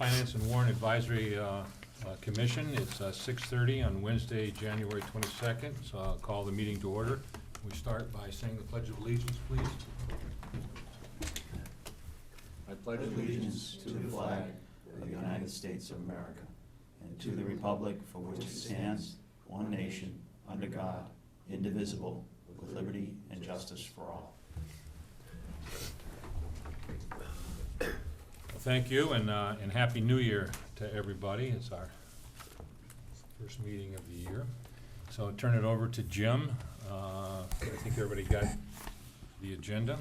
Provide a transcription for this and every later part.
Finance and Warrant Advisory Commission. It's 6:30 on Wednesday, January 22nd, so I'll call the meeting to order. We start by saying the Pledge of Allegiance, please. I pledge allegiance to the flag of the United States of America and to the republic for which it stands, one nation, under God, indivisible, with liberty and justice for all. Thank you, and Happy New Year to everybody. It's our first meeting of the year. So I'll turn it over to Jim. I think everybody got the agenda,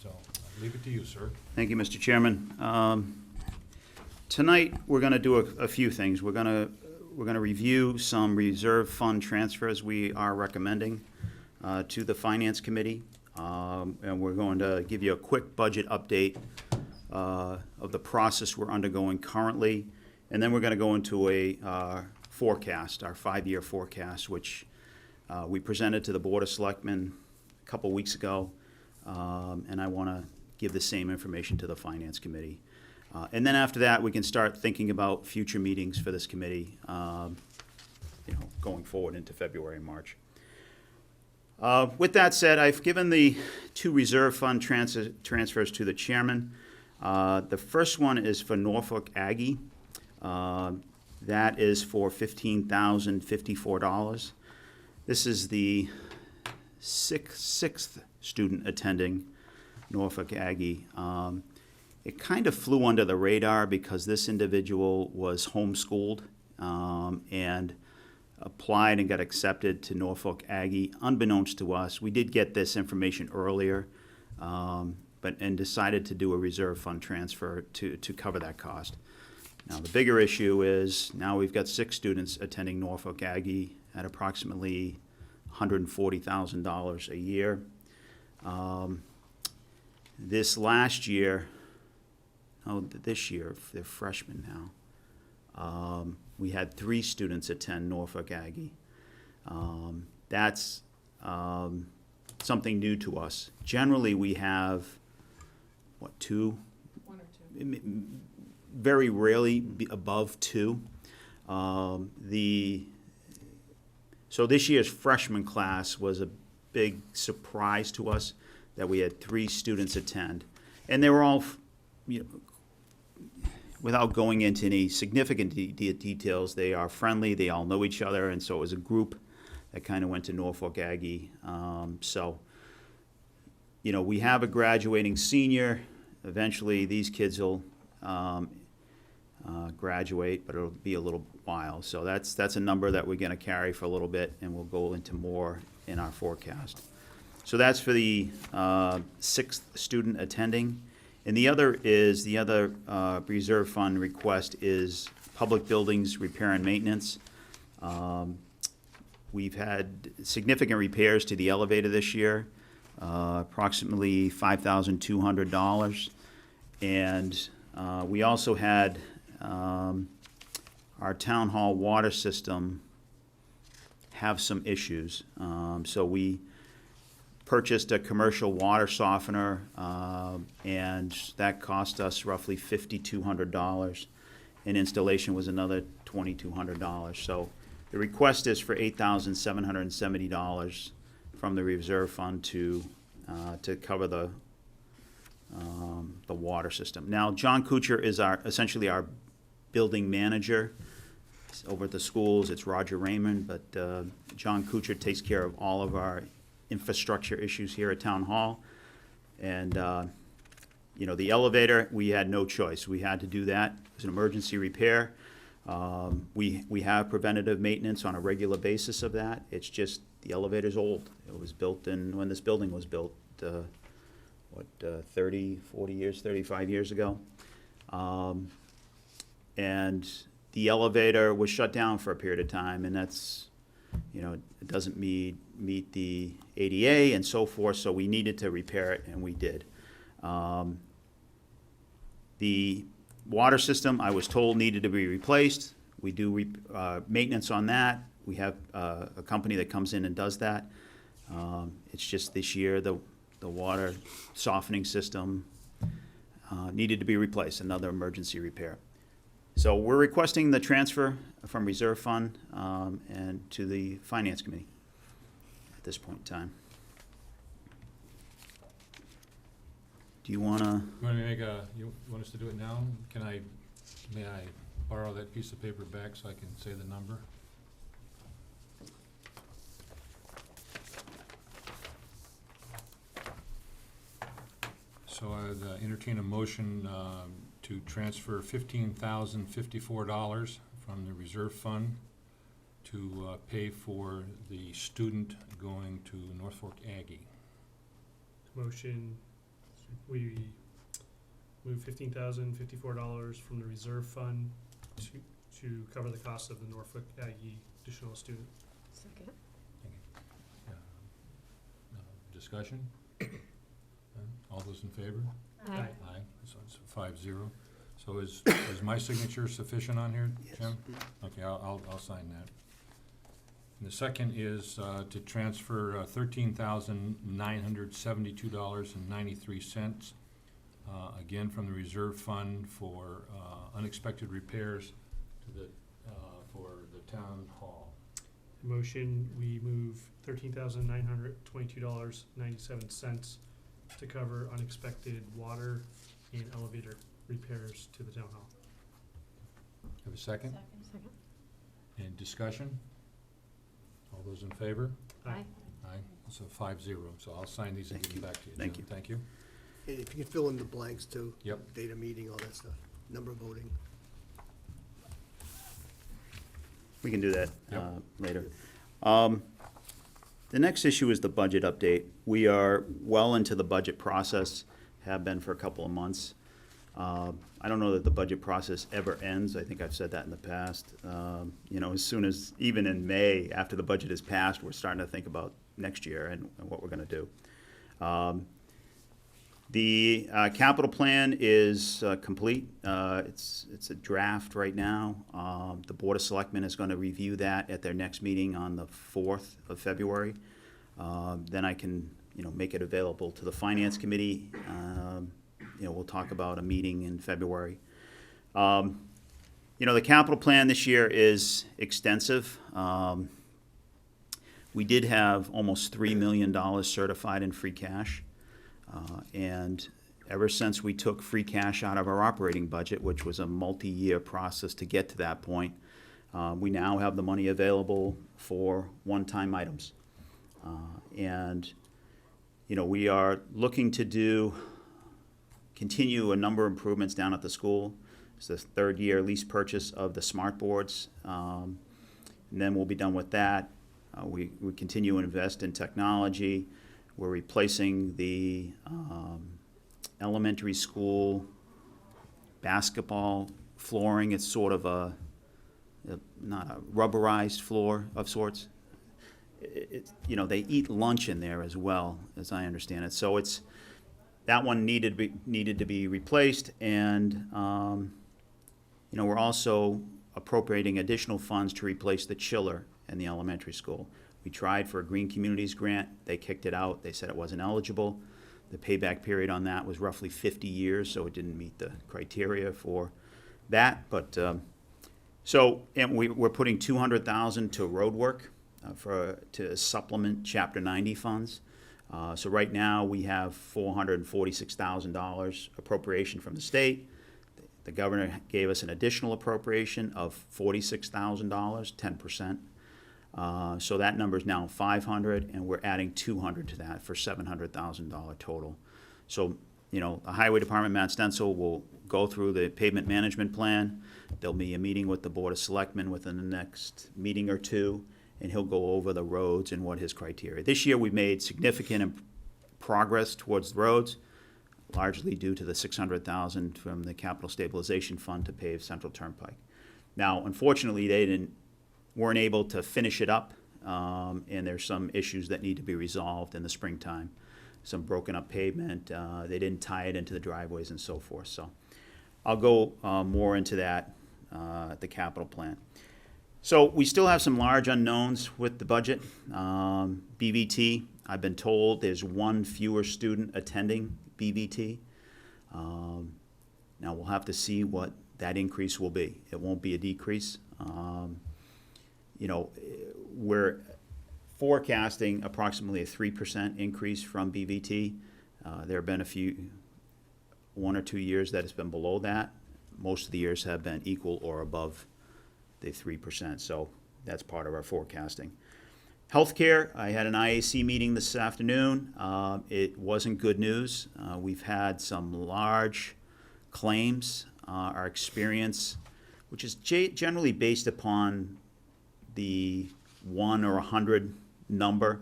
so I'll leave it to you, sir. Thank you, Mr. Chairman. Tonight, we're going to do a few things. We're going to review some reserve fund transfers we are recommending to the Finance Committee, and we're going to give you a quick budget update of the process we're undergoing currently, and then we're going to go into a forecast, our 5-year forecast, which we presented to the Board of Selectmen a couple weeks ago, and I want to give the same information to the Finance Committee. And then after that, we can start thinking about future meetings for this committee, going forward into February and March. With that said, I've given the 2 reserve fund transfers to the chairman. The first one is for Norfolk Aggie. That is for $15,054. This is the sixth student attending Norfolk Aggie. It kind of flew under the radar because this individual was homeschooled and applied and got accepted to Norfolk Aggie. Unbeknownst to us, we did get this information earlier, and decided to do a reserve fund transfer to cover that cost. Now, the bigger issue is now we've got 6 students attending Norfolk Aggie at approximately $140,000 a year. This year, they're freshmen now. We had 3 students attend Norfolk Aggie. That's something new to us. Generally, we have, 2? 1 or 2. Very rarely above 2. So this year's freshman class was a big surprise to us that we had 3 students attend. And they were all, without going into any significant details, they are friendly, they all know each other, and so it was a group that kind of went to Norfolk Aggie. We have a graduating senior. Eventually, these kids will graduate, but it'll be a little while. So that's a number that we're going to carry for a little bit, and we'll go into more in our forecast. So that's for the 6th student attending. And the other reserve fund request is public buildings repair and maintenance. We've had significant repairs to the elevator this year, approximately $5,200. And we also had our town hall water system have some issues. So we purchased a commercial water softener, and that cost us roughly $5,200. And installation was another $2,200. So the request is for $8,770 from the reserve fund to cover the water system. Now, John Kuchar is essentially our building manager over at the schools. It's Roger Raymond, but John Kuchar takes care of all of our infrastructure issues here at Town Hall. And the elevator, we had no choice. We had to do that. It was an emergency repair. We have preventative maintenance on a regular basis of that. It's just the elevator's old. It was built when this building was built, 30, 40 years, 35 years ago. And the elevator was shut down for a period of time, and that's, it doesn't meet the ADA and so forth, so we needed to repair it, and we did. The water system, I was told, needed to be replaced. We do maintenance on that. We have a company that comes in and does that. It's just this year the water softening system needed to be replaced, another emergency repair. So we're requesting the transfer from reserve fund and to the finance committee at this point in time. Do you want to? You want me to make you want us to do it now? May I borrow that piece of paper back so I can say the number? So I would entertain a motion to transfer $15,054 from the reserve fund to pay for the student going to North Fork Aggie. Motion, we move $15,054 from the reserve fund to cover the cost of the Norfolk Aggie additional student. Second. Discussion? All those in favor? Aye. Aye, so it's 5-0. So is my signature sufficient on here, Jim? Okay, I'll sign that. And the second is to transfer $13,972.93, again from the reserve fund for unexpected repairs to for the town hall. Motion, we move $13,922.97 to cover unexpected water and elevator repairs to the town hall. Have a second? Second. Any discussion? All those in favor? Aye. Aye, so 5-0. So I'll sign these and Thank give them you. back to you, Thank Jim. you. Thank you. And if you can fill in the blanks too. Yep. Date of meeting, all that stuff, number of voting. We can do that Yep. later. The next issue is the budget update. We are well into the budget process, have been for a couple of months. I don't know that the budget process ever ends. I think I've said that in the past. You know, as soon as, even in May, after the budget is passed, we're starting to think about next year and what we're gonna do. The capital plan is complete. It's a draft right now. The Board of Selectmen is going to review that at their next meeting on the 4th of February. Then I can, make it available to the Finance Committee. We'll talk about a meeting in February. The capital plan this year is extensive. We did have almost $3 million certified in free cash. And ever since we took free cash out of our operating budget, which was a multi-year process to get to that point, we now have the money available for one-time items. We are looking to continue a number of improvements down at the school. It's the third-year lease purchase of the smart boards, and then we'll be done with that. We continue to invest in technology. We're replacing the elementary school basketball flooring. It's sort of not a rubberized floor of sorts. They eat lunch in there as well, as I understand it. So that one needed to be replaced, and we're also appropriating additional funds to replace the chiller in the elementary school. We tried for a Green Communities grant. They kicked it out. They said it wasn't eligible. The payback period on that was roughly 50 years, so it didn't meet the criteria for that. But we're putting $200,000 to road work to supplement Chapter 90 funds. So right now we have $446,000 appropriation from the state. The governor gave us an additional appropriation of $46,000, 10%. So that number is now 500, and we're adding 200 to that for $700,000 total. So, the Highway Department, Matt Stencil, will go through the pavement management plan. There'll be a meeting with the Board of Selectmen within the next meeting or two, and he'll go over the roads and what his criteria. This year, we've made significant progress towards the roads, largely due to the $600,000 from the Capital Stabilization Fund to pave Central Turnpike. Now, unfortunately, they weren't able to finish it up, and there's some issues that need to be resolved in the springtime. Some broken up pavement, they didn't tie it into the driveways and so forth. So I'll go more into that at the capital plan. So we still have some large unknowns with the budget. BVT, I've been told there's one fewer student attending BVT. Now we'll have to see what that increase will be. It won't be a decrease. We're forecasting approximately a 3% increase from BVT. There have been 1 or 2 years that it's been below that. Most of the years have been equal or above the 3%, so that's part of our forecasting. Healthcare, I had an IAC meeting this afternoon. It wasn't good news. We've had some large claims. Our experience, which is generally based upon the 1 or 100 number,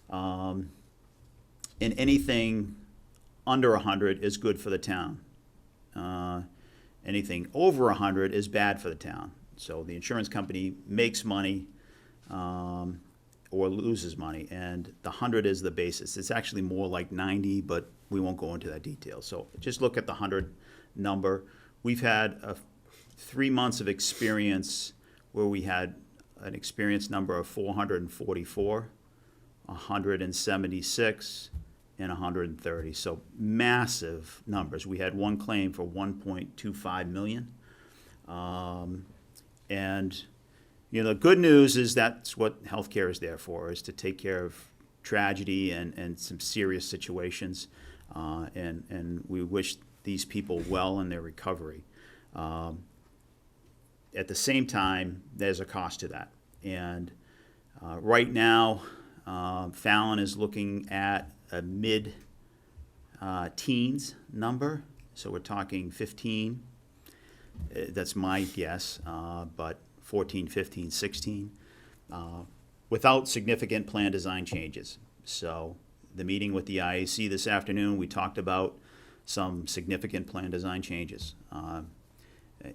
and anything under 100 is good for the town. Anything over 100 is bad for the town. So the insurance company makes money or loses money, and the 100 is the basis. It's actually more like 90, but we won't go into that detail. So just look at the 100 number. We've had 3 months of experience where we had an experience number of 444, 176, and 130. So massive numbers. We had one claim for 1.25 million. And the good news is that's what healthcare is there for, is to take care of tragedy and some serious situations. And we wish these people well in their recovery. At the same time, there's a cost to that. And right now, Fallon is looking at a mid-teens number. So we're talking 15. That's my guess, but 14, 15, 16, without significant plan design changes. So the meeting with the IAC this afternoon, we talked about some significant plan design changes.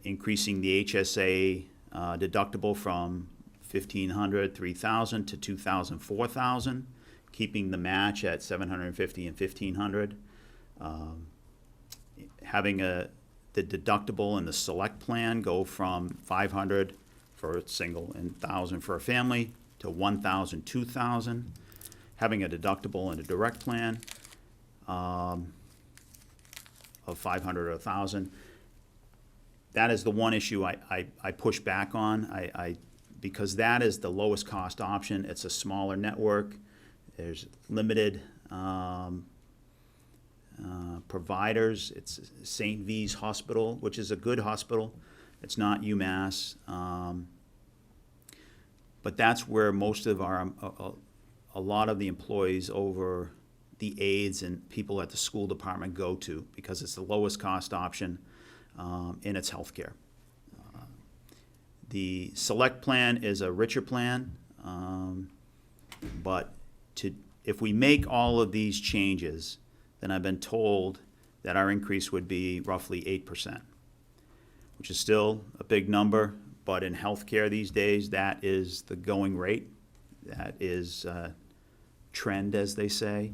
Increasing the HSA deductible from $1,500, $3,000 to $2,000, $4,000, keeping the match at $750 and $1,500. Having the deductible in the select plan go from $500 for a single and $1,000 for a family to $1,000, $2,000. Having a deductible in a direct plan of $500 or $1,000. That is the one issue I push back on. Because that is the lowest cost option. It's a smaller network. There's limited providers. It's St. V's Hospital, which is a good hospital. It's not UMass. But that's where most of a lot of the employees over the aides and people at the school department go to, because it's the lowest cost option and it's healthcare. The select plan is a richer plan, but if we make all of these changes, then I've been told that our increase would be roughly 8%, which is still a big number, but in healthcare these days, that is the going rate. That is trend, as they say.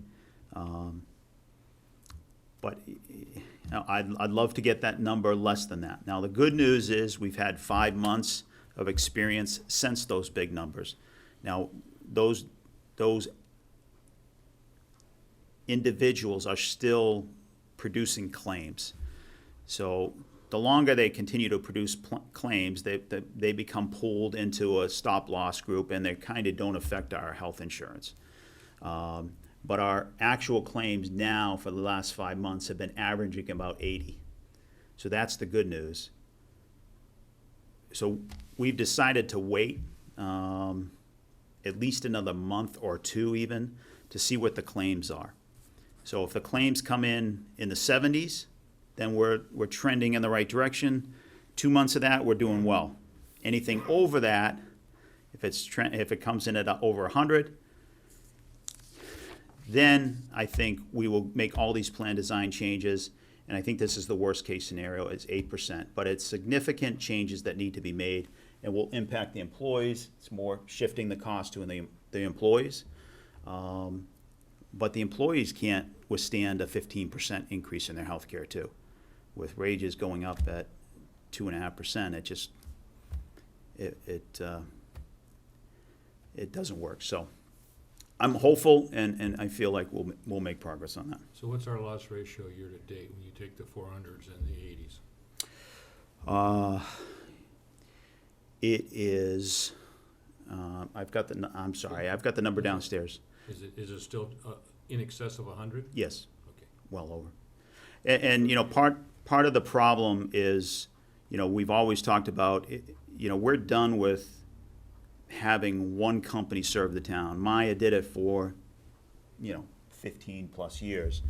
But I'd love to get that number less than that. Now, the good news is we've had 5 months of experience since those big numbers. Now, those individuals are still producing claims. So the longer they continue to produce claims, they become pooled into a stop-loss group, and they kind of don't affect our health insurance. But our actual claims now for the last 5 months have been averaging about 80. So that's the good news. So we've decided to wait at least another month or two even to see what the claims are. So if the claims come in the 70s, then we're trending in the right direction. 2 months of that, we're doing well. Anything over that, if it comes in at over 100, then I think we will make all these plan design changes, and I think this is the worst case scenario, is 8%. But it's significant changes that need to be made and will impact the employees. It's more shifting the cost to the employees. But the employees can't withstand a 15% increase in their health care too. With wages going up at 2.5%, it doesn't work. So I'm hopeful, and I feel like we'll make progress on that. So what's our loss ratio year to date when you take the 400s and the 80s? It is, I've got the number downstairs. Is it still in excess of 100? Yes, Okay. well over. And, you know, part of the problem is, you know, we've always talked about, you know, we're done with having one company serve the town. Maya did it for, you know, 15+ years.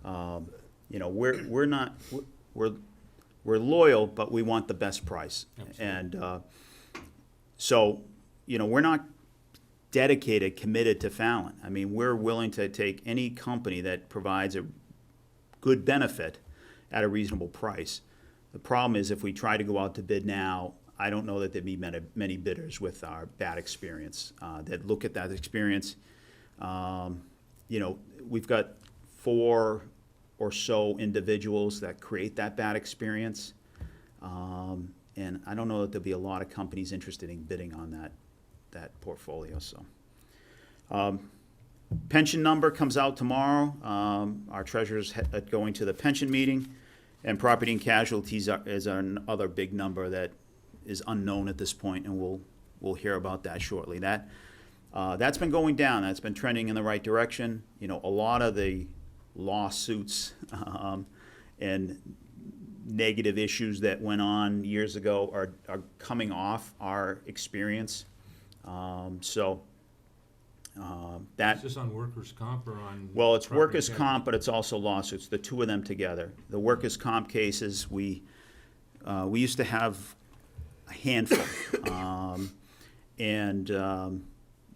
You know, we're not, we're loyal, but we want the best price. Absolutely. And so, you know, we're not dedicated, committed to Fallon. I mean, we're willing to take any company that provides a good benefit at a reasonable price. The problem is if we try to go out to bid now, I don't know that there'd be many bidders with our bad experience that look at that experience. You know, we've got 4 or so individuals that create that bad experience. And I don't know that there'll be a lot of companies interested in bidding on that portfolio, so. Pension number comes out tomorrow. Our treasurer's going to the pension meeting, and property and casualties is another big number that is unknown at this point, and we'll hear about that shortly. That's been going down. That's been trending in the right direction. You know, a lot of the lawsuits and negative issues that went on years ago are coming off our experience. That, Is this on workers' comp or on? well, it's property workers' and comp, but it's also lawsuits, the two of them together. The workers' comp cases, we used to have a handful.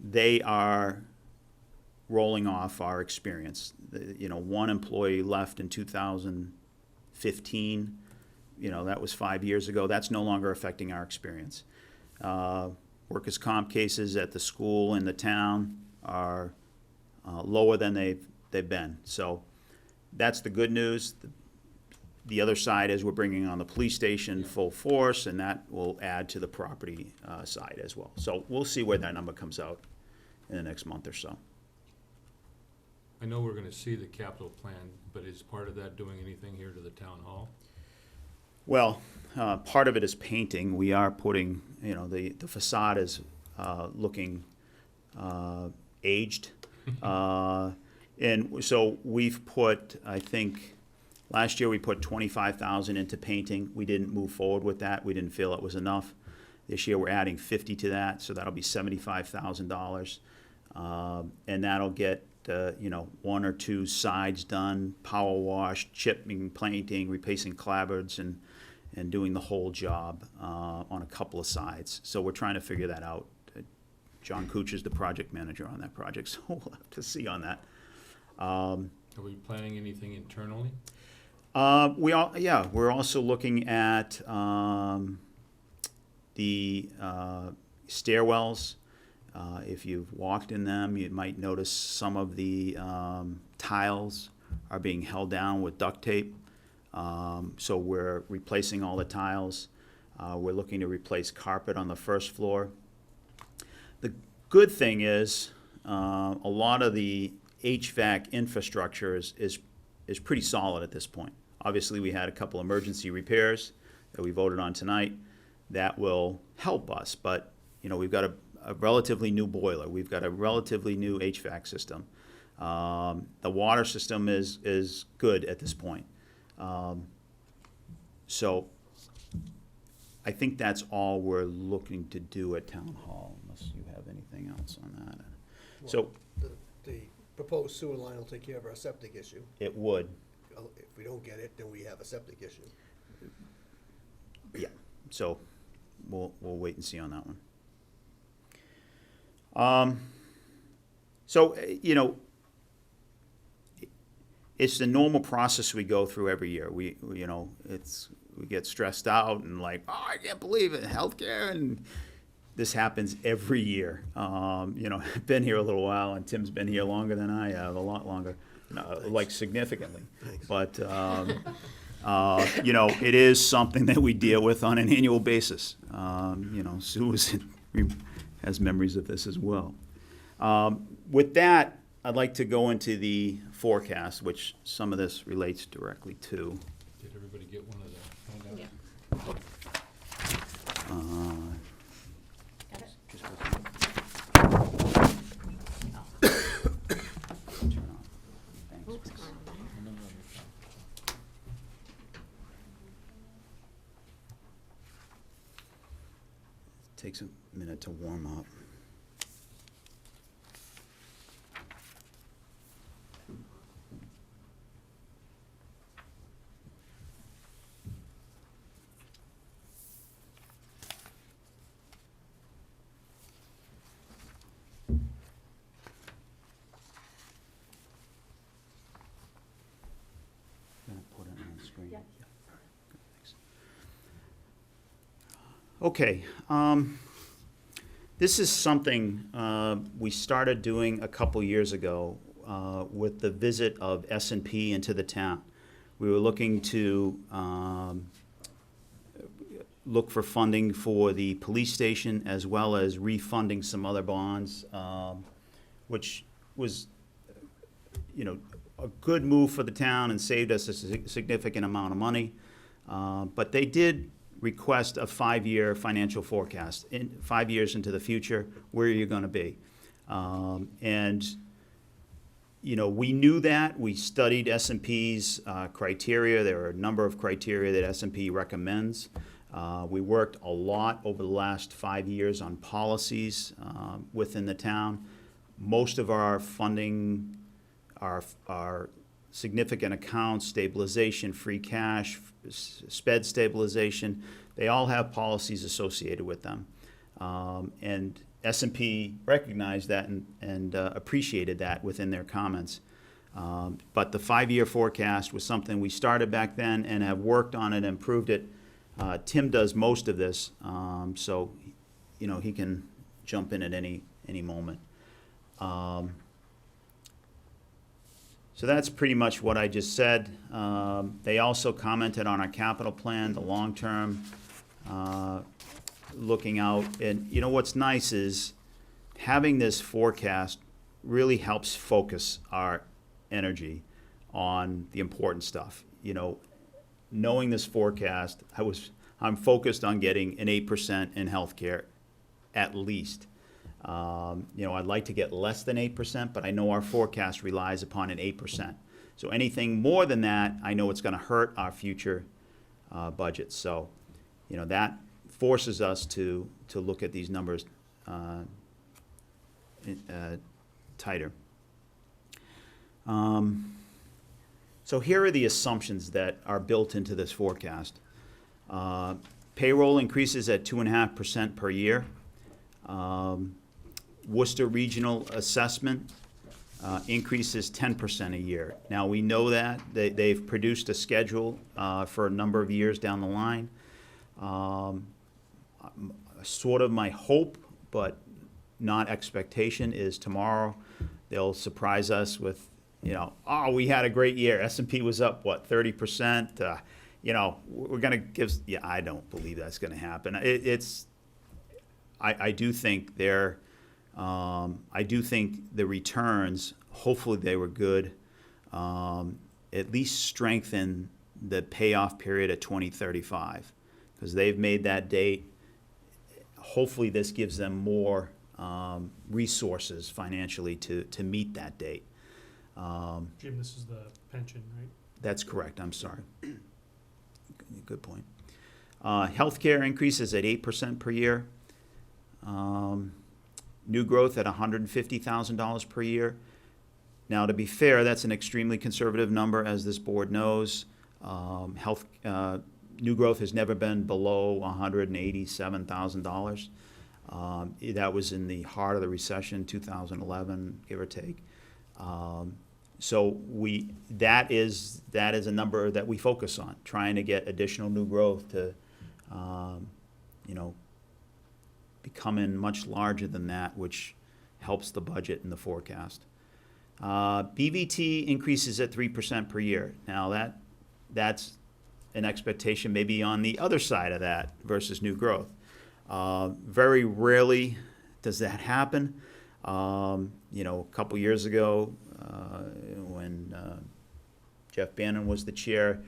They are rolling off our experience. You know, one employee left in 2015. You know, that was 5 years ago. That's no longer affecting our experience. Workers' comp cases at the school and the town are lower than they've been. So that's the good news. The other side is we're bringing on the police station full force, and that will add to the property side as well. So we'll see where that number comes out in the next month or so. I know we're gonna see the capital plan, but is part of that doing anything here to the town hall? Well, part of it is painting. We are putting, you know, the facade is looking aged. And so we've put, I think, last year we put $25,000 into painting. We didn't move forward with that. We didn't feel it was enough. This year we're adding 50 to that, so that'll be $75,000. And that'll get, you know, 1 or 2 sides done, power wash, chipping, painting, replacing clapboards, and doing the whole job on a couple of sides. So we're trying to figure that out. John Cooch is the project manager on that project, so we'll have to see on that. Are we planning anything internally? We're also looking at the stairwells. If you've walked in them, you might notice some of the tiles are being held down with duct tape. So we're replacing all the tiles. We're looking to replace carpet on the first floor. The good thing is a lot of the HVAC infrastructure is pretty solid at this point. Obviously, we had a couple emergency repairs that we voted on tonight. That will help us, but you know, we've got a relatively new boiler. We've got a relatively new HVAC system. The water system is good at this point. So I think that's all we're looking to do at Town Hall, unless you have anything else on that. So The proposed sewer line will take care of our septic issue. it would, If we don't get it, then we have a septic issue. yeah. So we'll wait and see on that one. So, you know, it's the normal process we go through every year. We you know, we get stressed out and like, oh, I can't believe it, healthcare, and this happens every year. You know, I've been here a little while, and Tim's been here longer than I have, a lot longer, like significantly. Thanks. But, you know, it is something that we deal with on an annual basis. You know, Sue has memories of this as well. With that, I'd like to go into the forecast, which some of this relates directly to. Did everybody get one of the handouts? Yeah. takes a minute to warm up. Gonna put it on the screen. Yeah. Good, thanks. Okay, this is something we started doing a couple years ago with the visit of S&P into the town. We were looking to look for funding for the police station as well as refunding some other bonds, which was, a good move for the town and saved us a significant amount of money. But they did request a 5-year financial forecast. In 5 years into the future, where are you gonna be? We knew that. We studied S&P's criteria. There are a number of criteria that S&P recommends. We worked a lot over the last 5 years on policies within the town. Most of our funding, our significant accounts, stabilization, free cash, sped stabilization, they all have policies associated with them. And S&P recognized that and appreciated that within their comments. But the 5-year forecast was something we started back then and have worked on it and improved it. Tim does most of this, so he can jump in at any moment. So that's pretty much what I just said. They also commented on our capital plan, the long-term, looking out. And what's nice is having this forecast really helps focus our energy on the important stuff. Knowing this forecast, I'm focused on getting an 8% in healthcare at least. I'd like to get less than 8%, but I know our forecast relies upon an 8%. So anything more than that, I know it's gonna hurt our future budgets. So, that forces us to look at these numbers tighter. So here are the assumptions that are built into this forecast. Payroll increases at 2.5% per year. Worcester Regional Assessment increases 10% a year. Now, we know that. They've produced a schedule for a number of years down the line. Sort of my hope, but not expectation, is tomorrow they'll surprise us with, we had a great year. S&P was up, 30%? We're going to give, I don't believe that's going to happen. I do think I do think the returns, hopefully they were good, at least strengthen the payoff period at 2035, because they've made that date. Hopefully this gives them more resources financially to meet that date. Jim, this is the pension, right? That's correct, I'm sorry. Good point. Healthcare increases at 8% per year. New growth at $150,000 per year. Now, to be fair, that's an extremely conservative number, as this board knows. New growth has never been below $187,000. That was in the heart of the recession, 2011, give or take. So that is a number that we focus on, trying to get additional new growth to, become in much larger than that, which helps the budget and the forecast. BVT increases at 3% per year. Now that's an expectation maybe on the other side of that versus new growth. Very rarely does that happen. A couple years ago, when Jeff Bannon was the chair,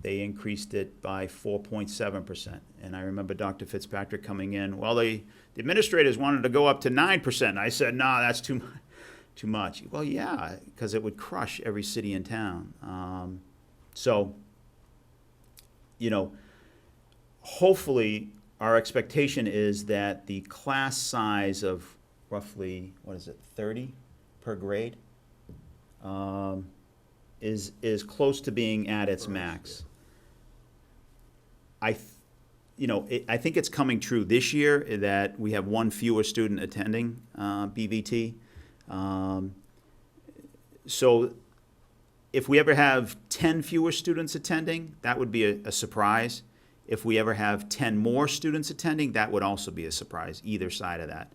they increased it by 4.7%. And I remember Dr. Fitzpatrick coming in, well, the administrators wanted to go up to 9%. I said, no, that's too much. Well, yeah, because it would crush every city and town. Hopefully our expectation is that the class size of roughly, 30 per grade, is close to being at its max. I think it's coming true this year that we have one fewer student attending BVT. So if we ever have 10 fewer students attending, that would be a surprise. If we ever have 10 more students attending, that would also be a surprise, either side of that.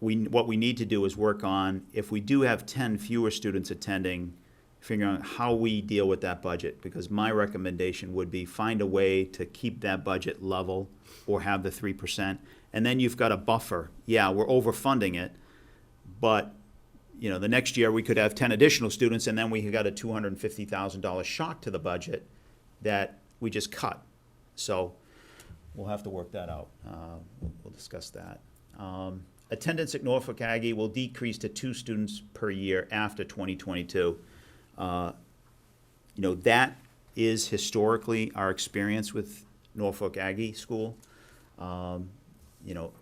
What we need to do is work on, if we do have 10 fewer students attending, figuring out how we deal with that budget, because my recommendation would be find a way to keep that budget level or have the 3%, and then you've got a buffer. Yeah, we're overfunding it, but the next year we could have 10 additional students, and then we got a $250,000 shock to the budget that we just cut. So we'll have to work that out. We'll discuss that. Attendance at Norfolk Aggie will decrease to 2 students per year after 2022. That is historically our experience with Norfolk Aggie School.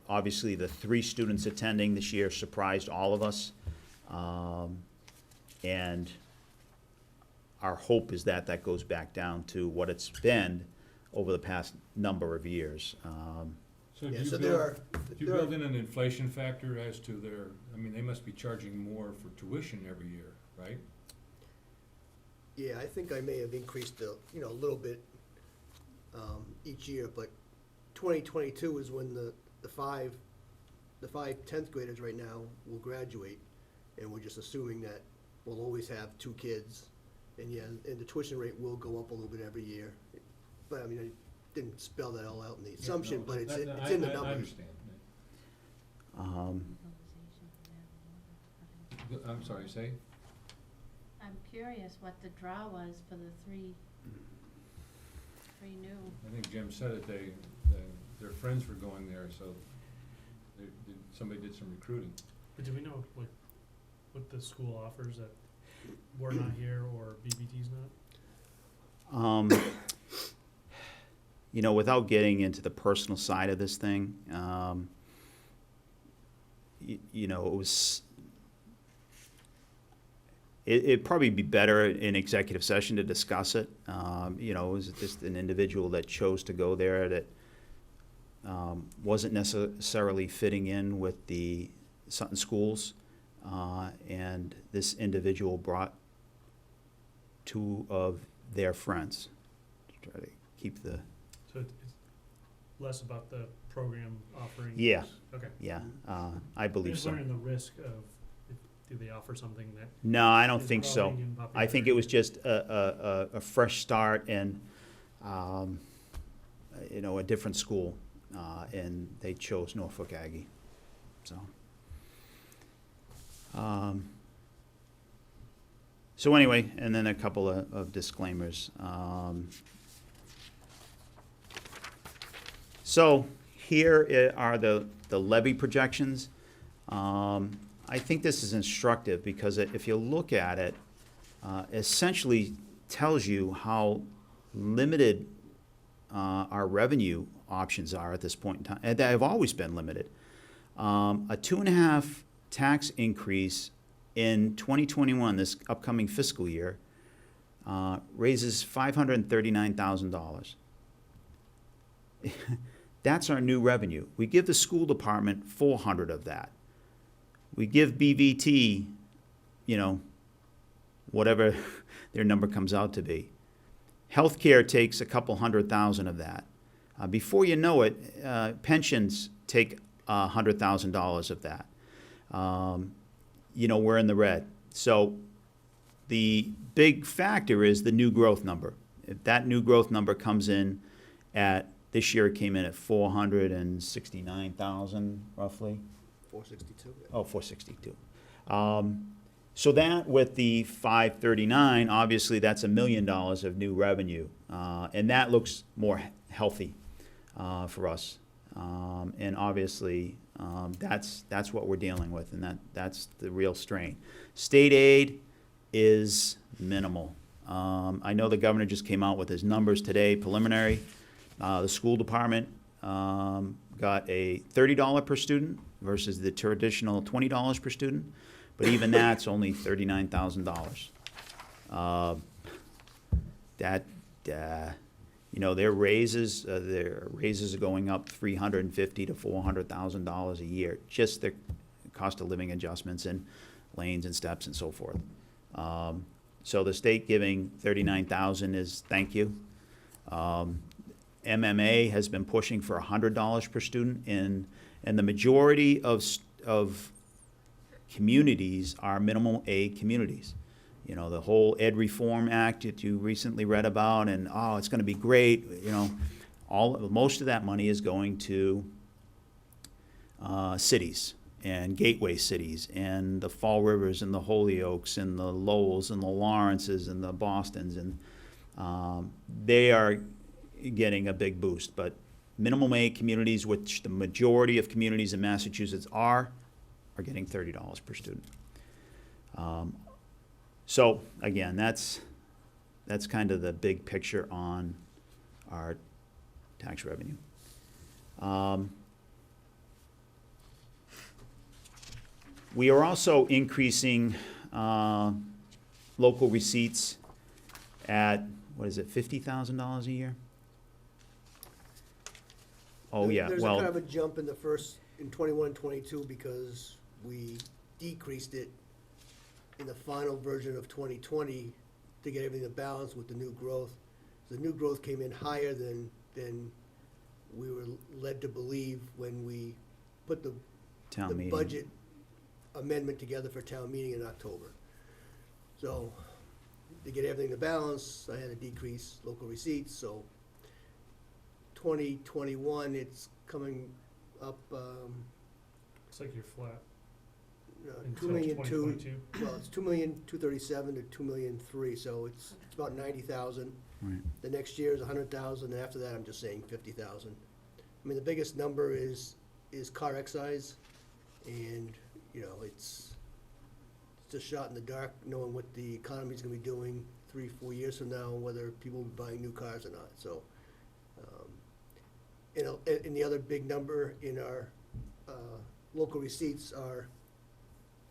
Obviously the 3 students attending this year surprised all of us. And our hope is that goes back down to what it's been over the past number of years. So Yeah, do so you build in an inflation factor as to they must be charging more for tuition every year, right? Yeah, I think I may have increased a little bit each year, but 2022 is when the five 10th graders right now will graduate, and we're just assuming that we'll always have 2 kids, and the tuition rate will go up a little bit every year. But I didn't spell that all out in the assumption, but it's in the numbers. I understand. I'm sorry, say? I'm curious what the draw was for the three new. I think Jim said it, their friends were going there, so somebody did some recruiting. But do we know what the school offers that we're not here or BBT's not? Without getting into the personal side of this thing, it'd probably be better in executive session to discuss it. It was just an individual that chose to go there that wasn't necessarily fitting in with the Sutton schools, and this individual brought 2 of their friends to try to keep the. So it's less about the program offering? Yeah. Okay. Yeah, I believe Just so. wondering the risk of, do they offer something that No, I don't is think so. growing in I think it was just a fresh start and, a different school, and they chose Norfolk Aggie, so. So anyway, and then a couple of disclaimers. So here are the levy projections. I think this is instructive because if you look at it, essentially tells you how limited our revenue options are at this point in time, and they have always been limited. A 2.5 tax increase in 2021, this upcoming fiscal year, raises $539,000. That's our new revenue. We give the school department 400 of that. We give BVT, whatever their number comes out to be. Healthcare takes a couple $100,000 of that. Before you know it, pensions take $100,000 of that. We're in the red. So the big factor is the new growth number. If that new growth number comes in at, this year it came in at 469,000 roughly. 462. Oh, 462. So that with the 539, obviously that's $1 million of new revenue. And that looks more healthy for us. And obviously that's what we're dealing with, and that's the real strain. State aid is minimal. I know the governor just came out with his numbers today, preliminary. The school department got a $30 per student versus the traditional $20 per student, but even that's only $39,000. Their raises are going up $350,000 to $400,000 a year, just the cost of living adjustments and lanes and steps and so forth. So the state giving $39,000 is thank you. MMA has been pushing for $100 per student, and the majority of communities are minimum aid communities. The whole Ed Reform Act that you recently read about, and it's going to be great. Most of that money is going to cities and gateway cities and the Fall Rivers and the Hollyoaks and the Lowells and the Lawrences and the Bostons, and they are getting a big boost. But minimum aid communities, which the majority of communities in Massachusetts are getting $30 per student. So again, that's kind of the big picture on our tax revenue. We are also increasing local receipts at, $50,000 a year? Oh, yeah, There's well. a kind of a jump in 21 and 22 because we decreased it in the final version of 2020 to get everything to balance with the new growth. The new growth came in higher than we were led to believe when we put the budget amendment together for town meeting in October. So to get everything to balance, I had to decrease local receipts, so 2021, it's coming up, Looks like you're flat. in 2,000,002, 2022. well, it's 2,237,000 to 2,003,000, so it's about 90,000. Right. The next year is 100,000, and after that, I'm just saying 50,000. I mean, the biggest number is car excise, and, it's a shot in the dark, knowing what the economy's gonna be doing 3-4 years from now, whether people will be buying new cars or not, so. And the other big number in our local receipts are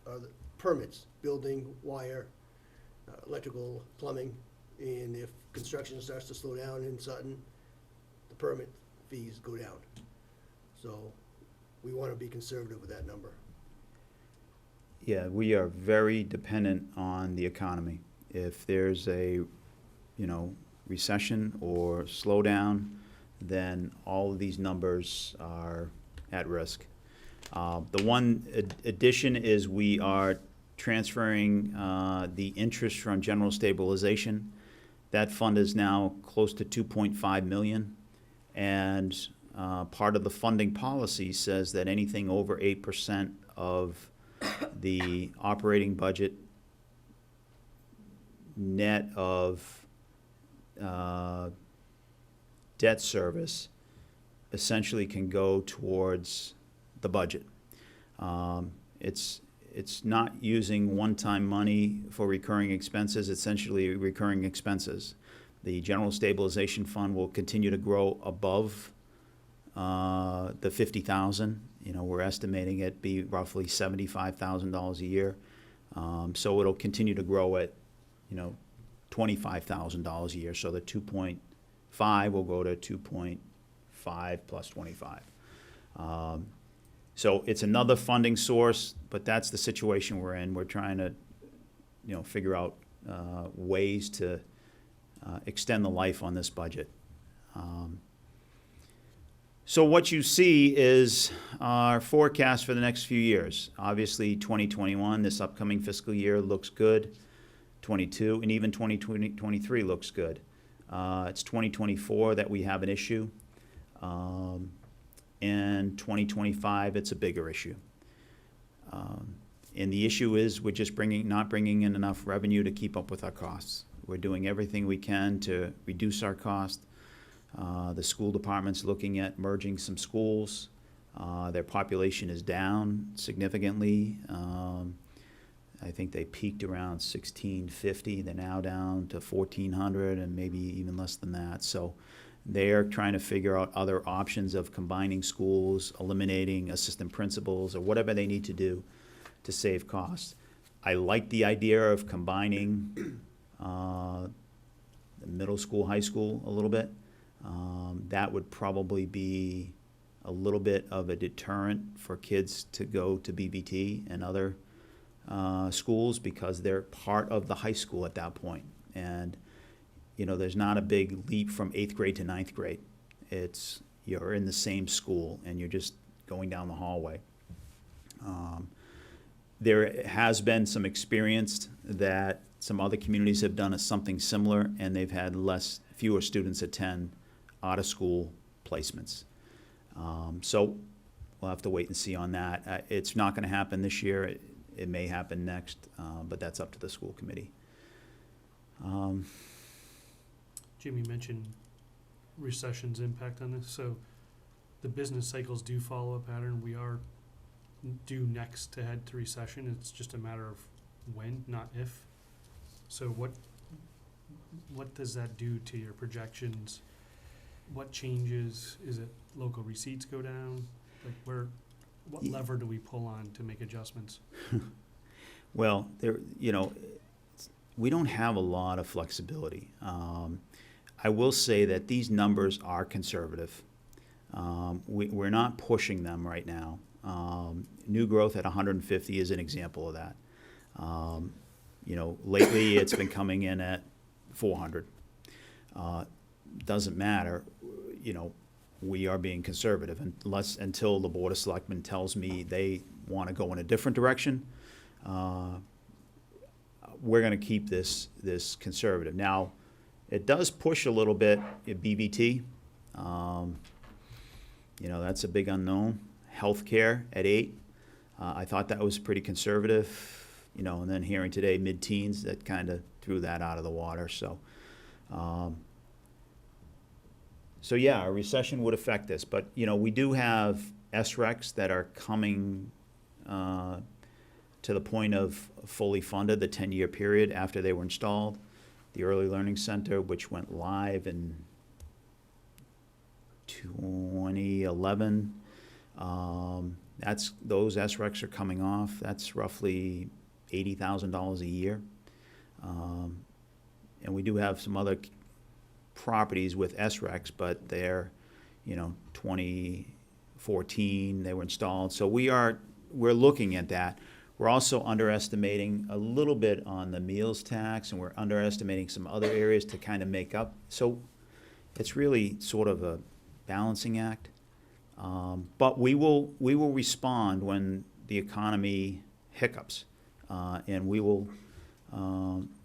the permits, building, wire, electrical, plumbing, and if construction starts to slow down in Sutton, the permit fees go down. So we want to be conservative with that number. Yeah, we are very dependent on the economy. If there's a, recession or slowdown, then all of these numbers are at risk. The one addition is we are transferring the interest from general stabilization. That fund is now close to $2.5 million, and part of the funding policy says that anything over 8% of the operating budget net of debt service essentially can go towards the budget. It's not using one-time money for recurring expenses, essentially recurring expenses. The general stabilization fund will continue to grow above the 50,000. We're estimating it be roughly $75,000 a year. So it'll continue to grow at, $25,000 a year. So the 2.5 will go to 2.5 plus 25. So it's another funding source, but that's the situation we're in. We're trying to, figure out ways to extend the life on this budget. So what you see is our forecast for the next few years. Obviously, 2021, this upcoming fiscal year, looks good. 22 and even 2023 looks good. It's 2024 that we have an issue. And 2025, it's a bigger issue. And the issue is we're just not bringing in enough revenue to keep up with our costs. We're doing everything we can to reduce our cost. The school department's looking at merging some schools. Their population is down significantly. I think they peaked around 1,650. They're now down to 1,400 and maybe even less than that. So They are trying to figure out other options of combining schools, eliminating assistant principals, or whatever they need to do to save costs. I like the idea of combining the middle school, high school a little bit. That would probably be a little bit of a deterrent for kids to go to BVT and other schools because they're part of the high school at that point. And, you know, there's not a big leap from 8th grade to 9th grade. It's, you're in the same school and you're just going down the hallway. There has been some experience that some other communities have done something similar, and they've had fewer students attend out-of-school placements. So we'll have to wait and see on that. It's not going to happen this year. It may happen next, but that's up to the school committee. Jim, you mentioned recession's impact on this, so the business cycles do follow a pattern. We are due next to head to recession. It's just a matter of when, not if. So what does that do to your projections? What changes? Is it local receipts go down? Like what lever do we pull on to make adjustments? Well, we don't have a lot of flexibility. I will say that these numbers are conservative. We're not pushing them right now. New growth at 150 is an example of that. Lately it's been coming in at 400. Doesn't matter, we are being conservative until the Board of Selectmen tells me they want to go in a different direction. We're going to keep this conservative. Now, it does push a little bit at BVT. That's a big unknown. Healthcare at 8. I thought that was pretty conservative, and then hearing today mid-teens, that kind of threw that out of the water. So yeah, a recession would affect this, but we do have SRECs that are coming to the point of fully funded, the 10-year period after they were installed. The Early Learning Center, which went live in 2011. Those SRECs are coming off. That's roughly $80,000 a year. And we do have some other properties with SRECs, but they're, 2014, they were installed. So we're looking at that. We're also underestimating a little bit on the meals tax, and we're underestimating some other areas to kind of make up. So it's really sort of a balancing act. But we will respond when the economy hiccups, and we will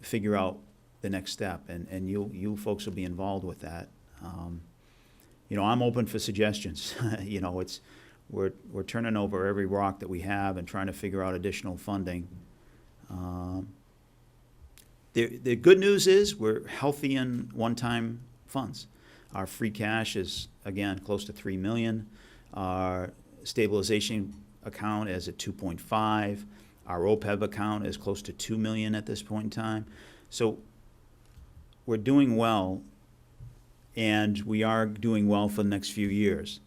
figure out the next step, and you folks will be involved with that. I'm open for suggestions. We're turning over every rock that we have and trying to figure out additional funding. The good news is we're healthy in one-time funds. Our free cash is, again, close to $3 million. Our stabilization account is at 2.5. Our OPEB account is close to $2 million at this point in time. So we're doing well, and we are doing well for the next few years.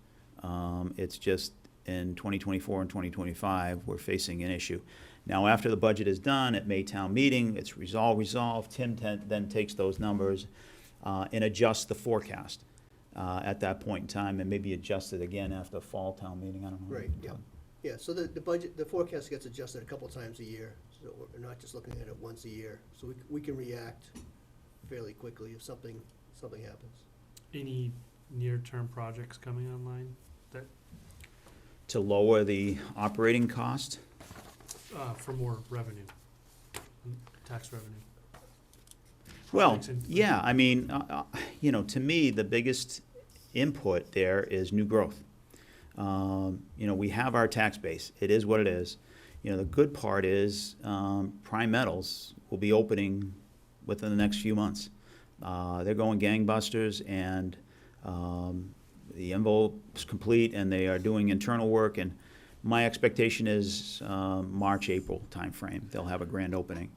It's just in 2024 and 2025, we're facing an issue. Now, after the budget is done at Maytown meeting, it's resolved. Tim then takes those numbers and adjusts the forecast at that point in time, and maybe adjust it again after the fall town meeting. I don't know. Right, yeah. Yeah, so the budget, the forecast gets adjusted a couple times a year, so we're not just looking at it once a year. So we can react fairly quickly if something happens. Any near-term projects coming online that To lower the operating cost, for more revenue, tax revenue? well, Makes sense. yeah, I mean, to me, the biggest input there is new growth. We have our tax base. It is what it is. The good part is Prime Metals will be opening within the next few months. They're going gangbusters, and the envelope's complete, and they are doing internal work, and my expectation is March, April timeframe. They'll have a grand opening.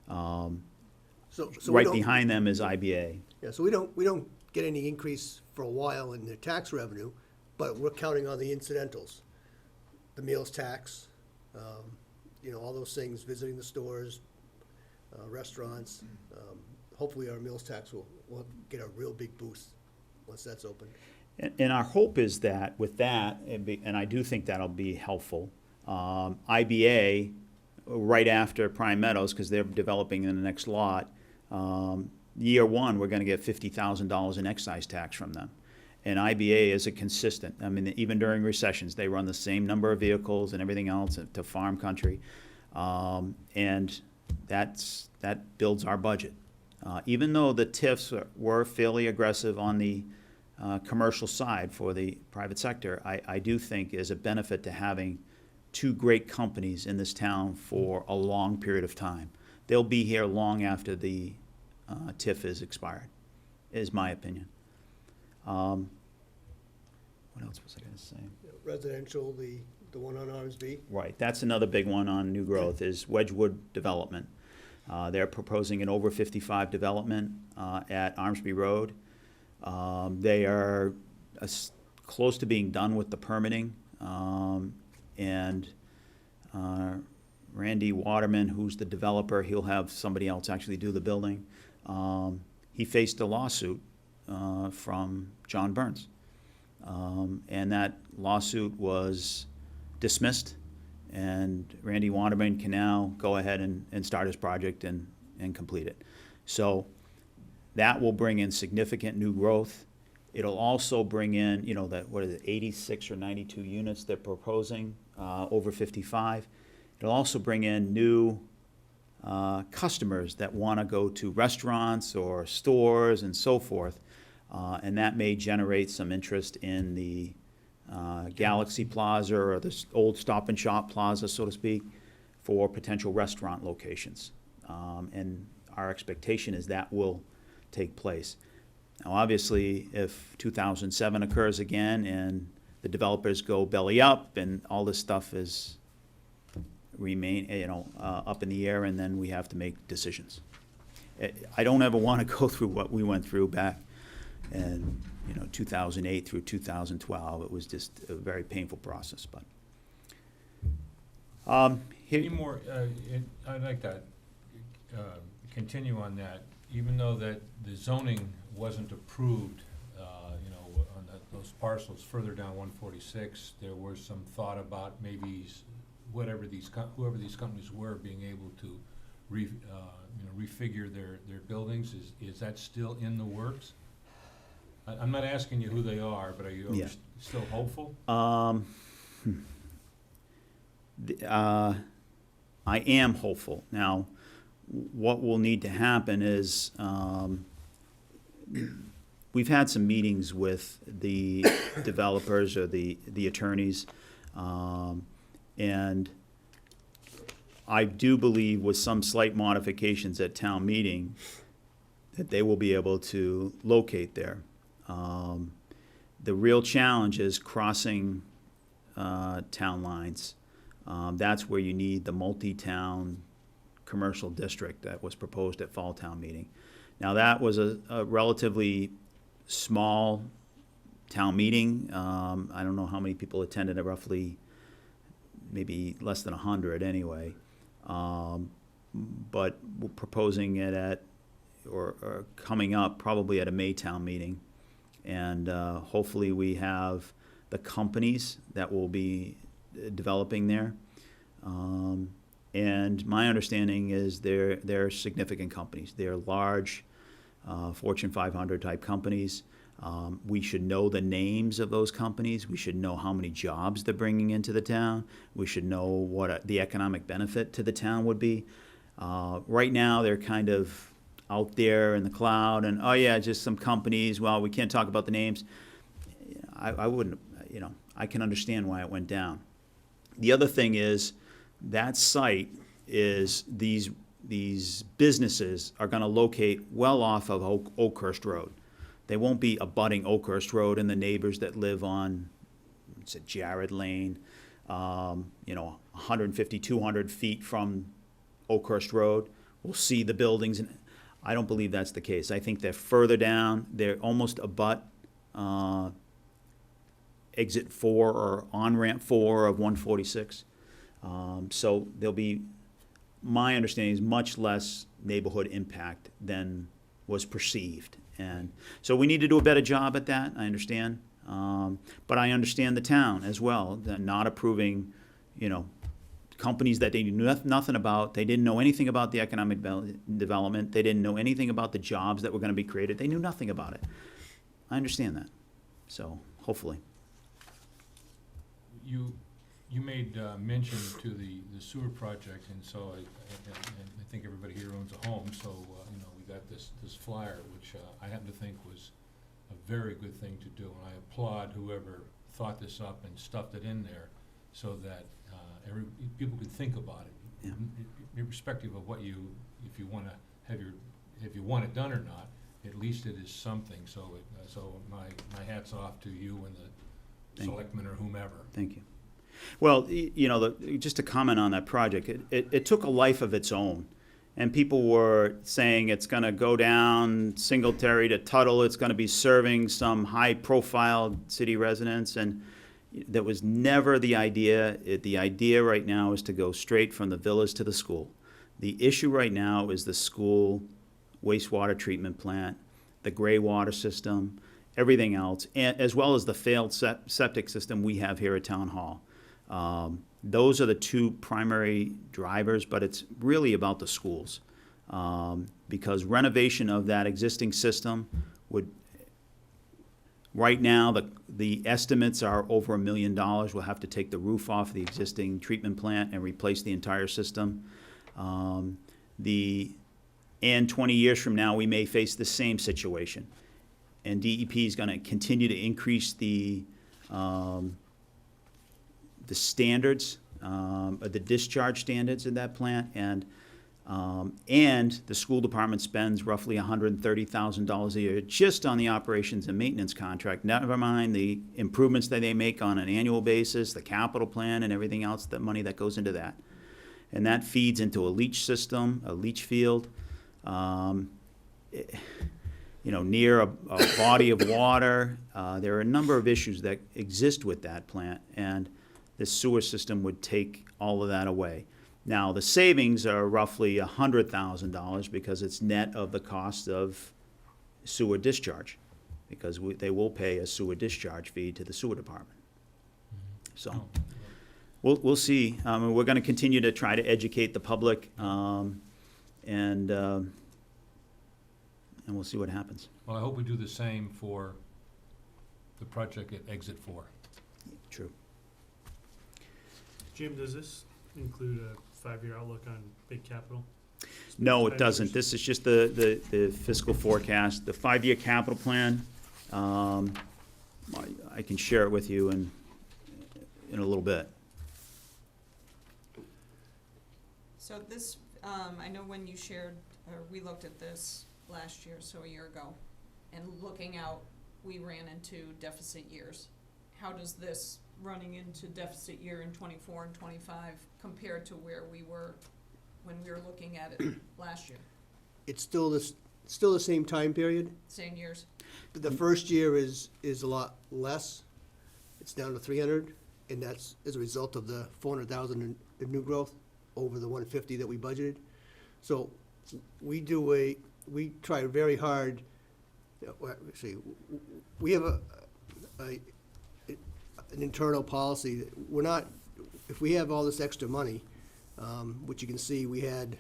So we Right don't- behind them is IBA. Yeah, so we don't get any increase for a while in their tax revenue, but we're counting on the incidentals. The meals tax, you know, all those things, visiting the stores, restaurants. Hopefully our meals tax will get a real big boost once that's open. And our hope is that with that, and I do think that'll be helpful, IBA, right after Prime Meadows, because they're developing in the next lot, year one, we're gonna get $50,000 in excise tax from them. And IBA is a consistent, I mean, even during recessions, they run the same number of vehicles and everything else to farm country. And that builds our budget. Even though the TIFs were fairly aggressive on the commercial side for the private sector, I do think is a benefit to having two great companies in this town for a long period of time. They'll be here long after the TIF is expired, is my opinion. What else was I gonna say? Residential, the one on Armsby. Right, that's another big one on new growth, is Wedgewood Development. They're proposing an over 55 development at Armsby Road. They are close to being done with the permitting, and Randy Waterman, who's the developer, he'll have somebody else actually do the building. He faced a lawsuit from John Burns, and that lawsuit was dismissed, and Randy Waterman can now go ahead and start his project and complete it. So that will bring in significant new growth. It'll also bring in, you know, that, what is it, 86 or 92 units they're proposing, over 55. It'll also bring in new customers that want to go to restaurants or stores and so forth, and that may generate some interest in the Galaxy Plaza or the old Stop and Shop Plaza, so to speak, for potential restaurant locations. And our expectation is that will take place. Now, obviously, if 2007 occurs again and the developers go belly up and all this stuff is up in the air, and then we have to make decisions. I don't ever want to go through what we went through back in 2008 through 2012. It was just a very painful process, but. Any more, I'd like to continue on that. Even though that the zoning wasn't approved, on those parcels further down 146, there was some thought about maybe whoever these companies were being able to refigure their buildings. Is that still in the works? I'm not asking you who they are, but are you still hopeful? I am hopeful. Now, what will need to happen is, we've had some meetings with the developers or the attorneys, and I do believe with some slight modifications at town meeting that they will be able to locate there. The real challenge is crossing town lines. That's where you need the multi-town commercial district that was proposed at Fall Town Meeting. Now, that was a relatively small town meeting. I don't know how many people attended, roughly maybe less than 100 anyway. But we're proposing it at, or coming up probably at a May town meeting. And hopefully we have the companies that will be developing there. And my understanding is they're significant companies. They're large, Fortune 500 type companies. We should know the names of those companies. We should know how many jobs they're bringing into the town. We should know what the economic benefit to the town would be. Right now, they're kind of out there in the cloud, and just some companies. Well, we can't talk about the names. I wouldn't, I can understand why it went down. The other thing is that site is these businesses are going to locate well off of Oakhurst Road. They won't be abutting Oakhurst Road and the neighbors that live on, Jared Lane, 150, 200 feet from Oakhurst Road will see the buildings. And I don't believe that's the case. I think they're further down. They're almost abut exit 4 or on-ramp 4 of 146. So there'll be, my understanding is much less neighborhood impact than was perceived. And so we need to do a better job at that, I understand. But I understand the town as well, that not approving, companies that they knew nothing about. They didn't know anything about the economic development. They didn't know anything about the jobs that were going to be created. They knew nothing about it. I understand that. So hopefully. You made mention to the sewer project, and so I think everybody here owns a home, so, we got this flyer, which I happen to think was a very good thing to do, and I applaud whoever thought this up and stuffed it in there so that people could think about it, Yeah. irrespective of what if you want it done or not, at least it is something, so my hat's off to you and the Thank you. selectmen or whomever. Thank you. Well, just to comment on that project, it took a life of its own. And people were saying it's going to go down Singletary to Tuttle, it's going to be serving some high-profile city residents, and that was never the idea. The idea right now is to go straight from the villas to the school. The issue right now is the school wastewater treatment plant, the gray water system, everything else, as well as the failed septic system we have here at Town Hall. Those are the two primary drivers, but it's really about the schools. Because renovation of that existing system would, right now, the estimates are over $1 million. We'll have to take the roof off the existing treatment plant and replace the entire system. And 20 years from now, we may face the same situation. And DEP is going to continue to increase the standards, the discharge standards in that plant, and the school department spends roughly $130,000 a year just on the operations and maintenance contract, never mind the improvements that they make on an annual basis, the capital plan and everything else, the money that goes into that. And that feeds into a leach system, a leach field, near a body of water. There are a number of issues that exist with that plant, and this sewer system would take all of that away. Now, the savings are roughly $100,000 because it's net of the cost of sewer discharge, because they will pay a sewer discharge fee to the sewer department. So we'll see. We're going to continue to try to educate the public, and we'll see what happens. Well, I hope we do the same for the project at Exit 4. True. Jim, does this include a 5-year outlook on big capital? No, it doesn't. This is just the fiscal forecast. The 5-year capital plan, I can share it with you in a little bit. So this, I know when you shared, or we looked at this last year, so a year ago, and looking out, we ran into deficit years. How does this running into deficit year in 24 and 25 compare to where we were when we were looking at it last year? It's still the same time period. Same years? The first year is a lot less. It's down to 300, and that's as a result of the 400,000 in new growth over the 150 that we budgeted. So we try very hard. We have an internal policy that we're not, if we have all this extra money, which you can see we had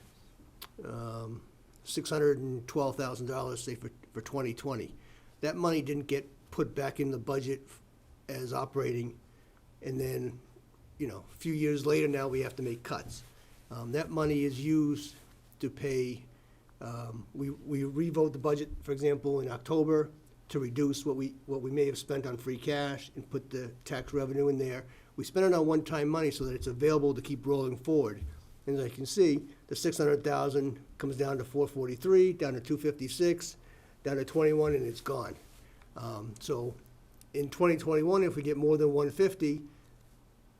$612,000, say, for 2020. That money didn't get put back in the budget as operating, and then, a few years later now we have to make cuts. That money is used to pay, we revote the budget, for example, in October to reduce what we may have spent on free cash and put the tax revenue in there. We spend it on one-time money so that it's available to keep rolling forward. And as you can see, the 600,000 comes down to 443, down to 256, down to 21, and it's gone. So in 2021, if we get more than 150,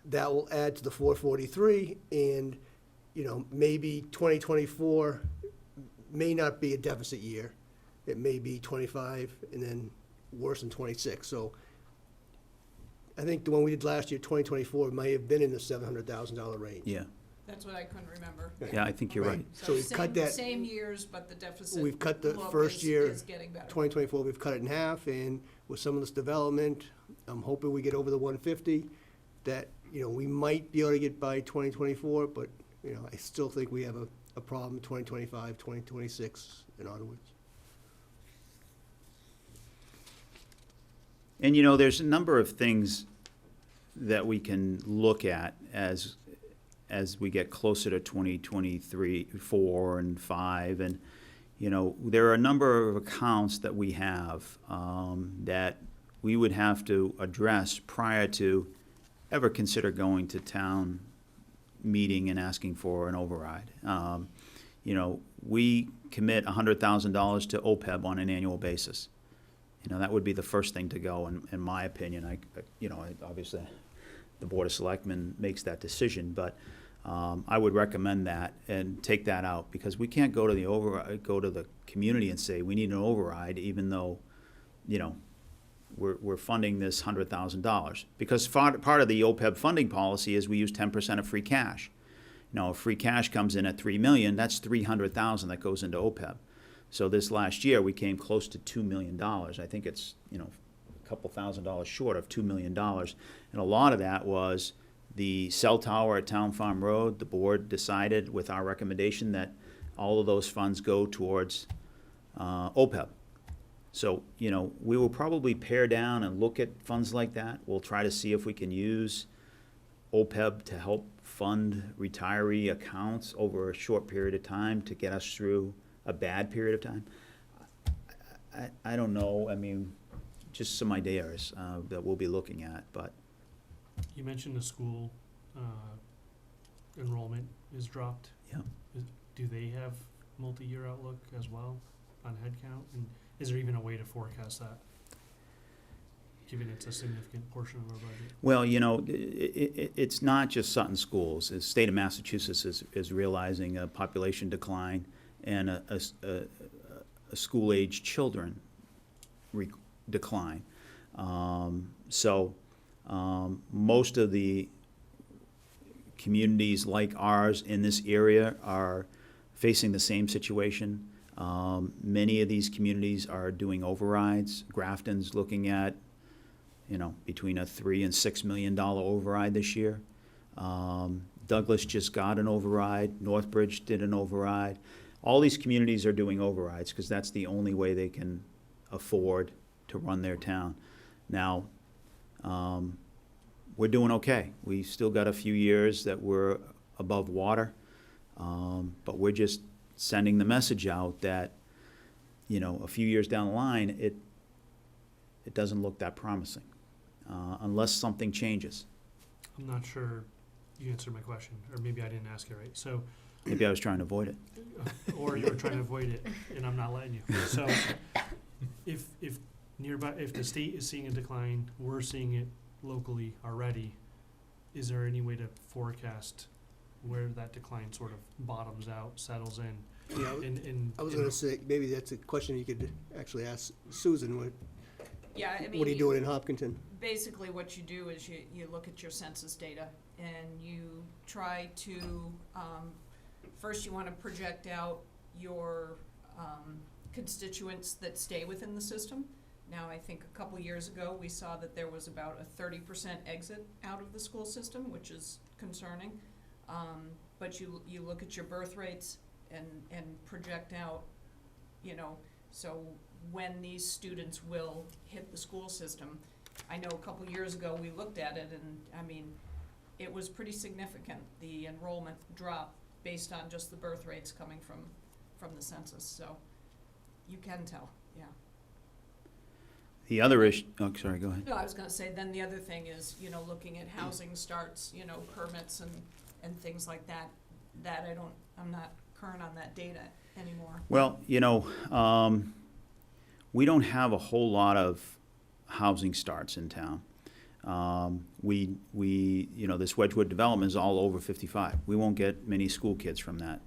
that will add to the 443, and maybe 2024 may not be a deficit year. It may be 25, and then worse in '26, so I think the one we did last year, 2024, may have been in the $700,000 range. Yeah, That's what I couldn't remember. yeah, I think you're right. So we've cut that, Same years, but the deficit we've cut the look first year, is getting better. 2024, we've cut it in half, and with some of this development, I'm hoping we get over the 150, that, we might be able to get by 2024, but, I still think we have a problem 2025, 2026, and onwards. And there's a number of things that we can look at as we get closer to 2023, 4, and 5, and there are a number of accounts that we have that we would have to address prior to ever consider going to town meeting and asking for an override. We commit $100,000 to OPEB on an annual basis. That would be the first thing to go, in my opinion. Obviously, the Board of Selectmen makes that decision, but I would recommend that and take that out, because we can't go to the community and say, we need an override, even though, we're funding this $100,000. Because part of the OPEB funding policy is we use 10% of free cash. If free cash comes in at $3 million, that's $300,000 that goes into OPEB. So this last year, we came close to $2 million. I think it's, a couple $1,000s short of $2 million. And a lot of that was the cell tower at Town Farm Road. The board decided with our recommendation that all of those funds go towards OPEB. So, we will probably pare down and look at funds like that. We'll try to see if we can use OPEB to help fund retiree accounts over a short period of time to get us through a bad period of time. I don't know, just some ideas that we'll be looking at, but. You mentioned the school enrollment is dropped. Yeah. Do they have multi-year outlook as well on headcount? And is there even a way to forecast that, given it's a significant portion of our budget? Well, it's not just Sutton schools. The state of Massachusetts is realizing a population decline and a school-age children decline. Most of the communities like ours in this area are facing the same situation. Many of these communities are doing overrides. Grafton's looking at, between a $3 and $6 million override this year. Douglas just got an override. Northbridge did an override. All these communities are doing overrides because that's the only way they can afford to run their town. Now, we're doing okay. We still got a few years that we're above water, but we're just sending the message out that, a few years down the line, it doesn't look that promising, unless something changes. I'm not sure you answered my question, or maybe I didn't ask it right. So, Maybe I was trying to avoid it. or you were trying to avoid it, and I'm not letting you. So, if the state is seeing a decline, we're seeing it locally already, is there any way to forecast where that decline sort of bottoms out, settles in? Yeah, And I was gonna say, maybe that's a question you could actually ask Susan, Yeah, what are you doing in Hopkinton? Basically, what you do is you look at your census data and you try to, first you want to project out your constituents that stay within the system. Now, I think a couple years ago, we saw that there was about a 30% exit out of the school system, which is concerning. But you look at your birth rates and project out, so when these students will hit the school system. I know a couple years ago, we looked at it and, it was pretty significant, the enrollment drop based on just the birth rates coming from the census, so you can tell, yeah. The other issue, sorry, go ahead. No, I was gonna say, then the other thing is, looking at housing starts, permits and things like that, I'm not current on that data anymore. Well, we don't have a whole lot of housing starts in town. This Wedgewood development is all over 55. We won't get many school kids from that.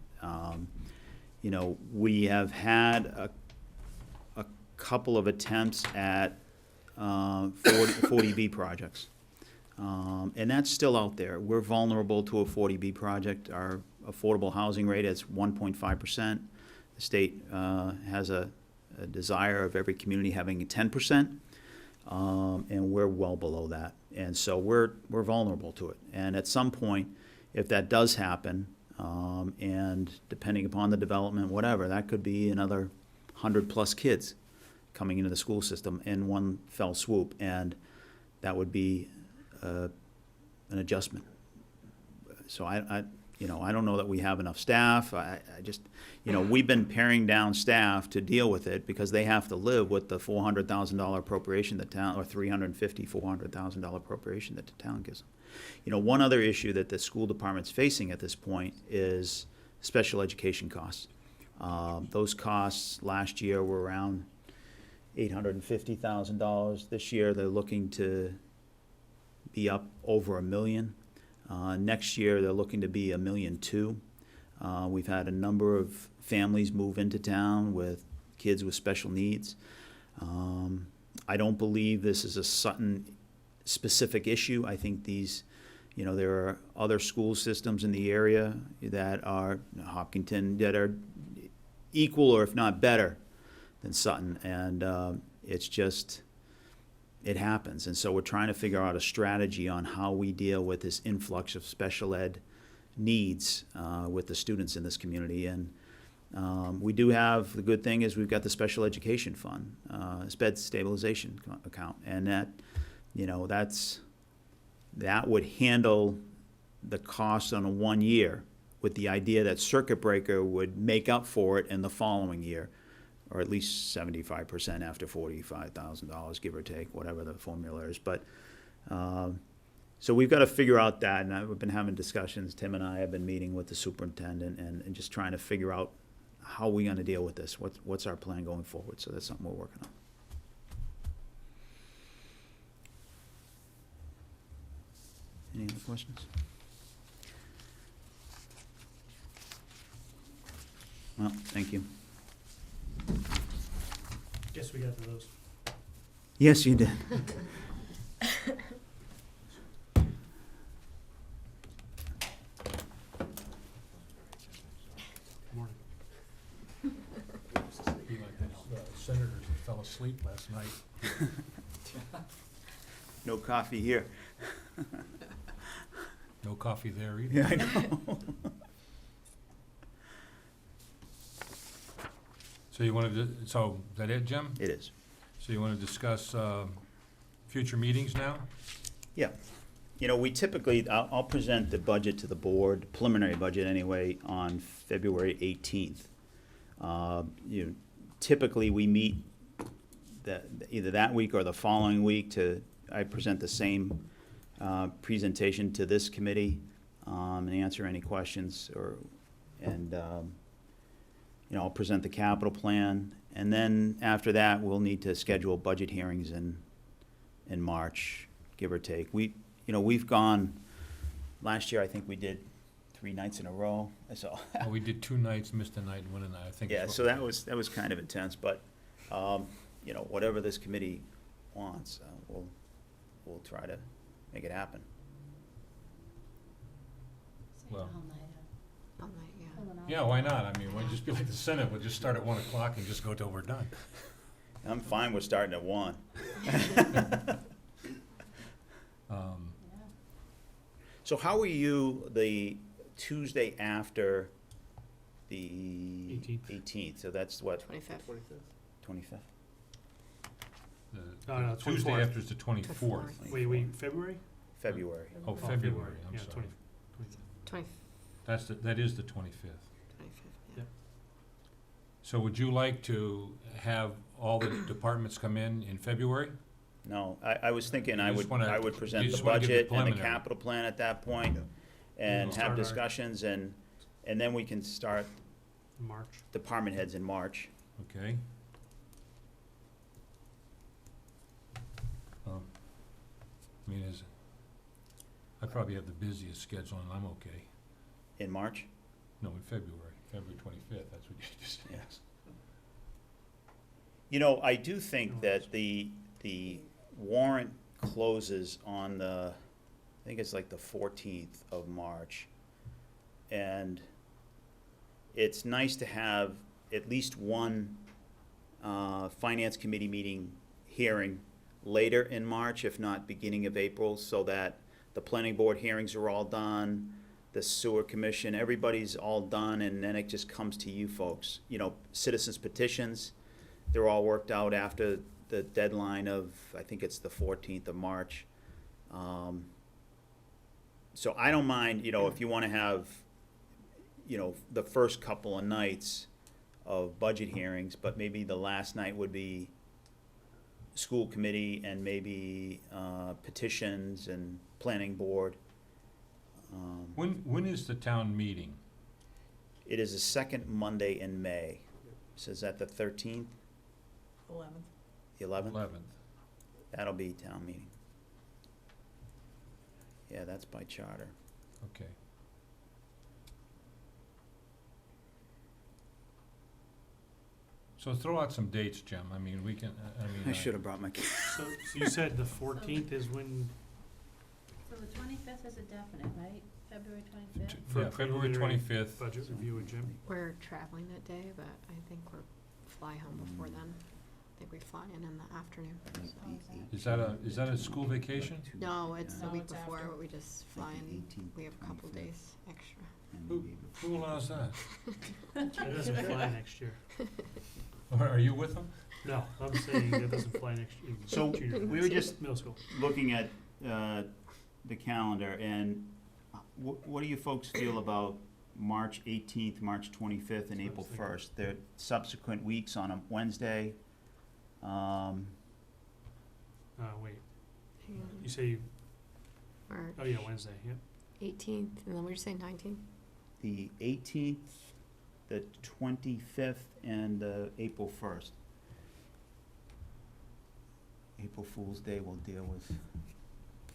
We have had a couple of attempts at 40B projects. And that's still out there. We're vulnerable to a 40B project. Our affordable housing rate is 1.5%. The state has a desire of every community having 10%, and we're well below that. And so we're vulnerable to it. And at some point, if that does happen, and depending upon the development, whatever, that could be another 100+ kids coming into the school system in one fell swoop, and that would be an adjustment. So I don't know that we have enough staff. I just, we've been paring down staff to deal with it because they have to live with the $400,000 appropriation the town, or $400,000 appropriation that the town gives them. One other issue that the school department's facing at this point is special education costs. Those costs last year were around $850,000. This year, they're looking to be up over $1 million. Next year, they're looking to be $1.2 million. We've had a number of families move into town with kids with special needs. I don't believe this is a Sutton-specific issue. I think these, there are other school systems in the area that are, Hopkinton, that are equal or if not better than Sutton. And it's just, it happens. And so we're trying to figure out a strategy on how we deal with this influx of special ed needs with the students in this community. And we do have, the good thing is we've got the special education fund, SPED stabilization account. And that, that would handle the cost on a 1 year with the idea that circuit breaker would make up for it in the following year, or at least 75% after $45,000, give or take, whatever the formula is. But so we've got to figure out that, and I've been having discussions. Tim and I have been meeting with the superintendent and just trying to figure out how we're going to deal with this. What's our plan going forward? So that's something we're working on. Any other questions? Well, thank you. Guess we got to those. Yes, you did. Morning. Be like the senators that fell asleep last night. No coffee here. No coffee there either. Yeah, I know. So you wanted to, so is that it, Jim? It is. So you want to discuss future meetings now? Yeah. We typically, I'll present the budget to the board, preliminary budget anyway, on February 18th. Typically, we meet either that week or the following week I present the same presentation to this committee and answer any questions I'll present the capital plan, and then after that, we'll need to schedule budget hearings in March, give or take. We've gone, last year I think we did 3 nights in a row, so. Well, we did 2 nights, missed a night, and 1 night, I think. Yeah, so that was kind of intense, but, whatever this committee wants, we'll try to make it happen. Well. All night, Yeah, why not? I mean, we'll just be like the Senate, we'll just start at 1 o'clock and just go till we're done. I'm fine with starting at 1. So how are you the Tuesday after the 18th? So that's what, 25th. 25th? No, Tuesday 24th. after is the 24th. Wait, February? February. Oh, February, I'm Yeah, sorry. 20, That is the 25th. 25th, yeah. So would you like to have all the departments come in February? No, I was thinking You I just would, wanna- I would you present the just wanna give the budget and the preliminary. capital plan at that point, Yeah. and We'll start have our- discussions, and then we can start March. department heads in March. Okay. I mean, I probably have the busiest schedule, and I'm okay. In March? No, in February 25th, that's what you just Yes. I do think that the warrant closes on the, I think it's like the 14th of March. And it's nice to have at least one finance committee meeting hearing later in March, if not beginning of April, so that the planning board hearings are all done, the sewer commission, everybody's all done, and then it just comes to you folks. You know, citizens petitions, they're all worked out after the deadline of, I think it's the 14th of March. So I don't mind, you know, if you want to have, you know, the first couple of nights of budget hearings, but maybe the last night would be school committee and maybe petitions and planning board. When is the town meeting? It is the second Monday in May. So is that the 13th, 11th. the 11th? 11th. That'll be town meeting. Yeah, that's by charter. Okay. So throw out some dates, Jim. I mean, we can, I should have brought my, So you said the 14th is when, So the 25th is a definite, right? February 25th? for Yeah, February preliminary 25th. budget review with Jim? We're traveling that day, but I think we're fly home before then. I think we fly in the afternoon. so. Is that a school vacation? No, it's the No, week it's before, after. but we just fly in. We have a couple days extra. Who allows that? It doesn't fly next year. Or are you with them? No, I'm saying it doesn't fly next year. So, Junior high. we were just Middle school. looking at the calendar, and what do you folks feel about March 18th, March 25th, and April 1st? They're subsequent weeks on a Wednesday. Wait, Hang on. you say, March oh yeah, Wednesday, yep. 18th, and then what did you say, 19th? The 18th, the 25th, and April 1st. April Fool's Day we'll deal with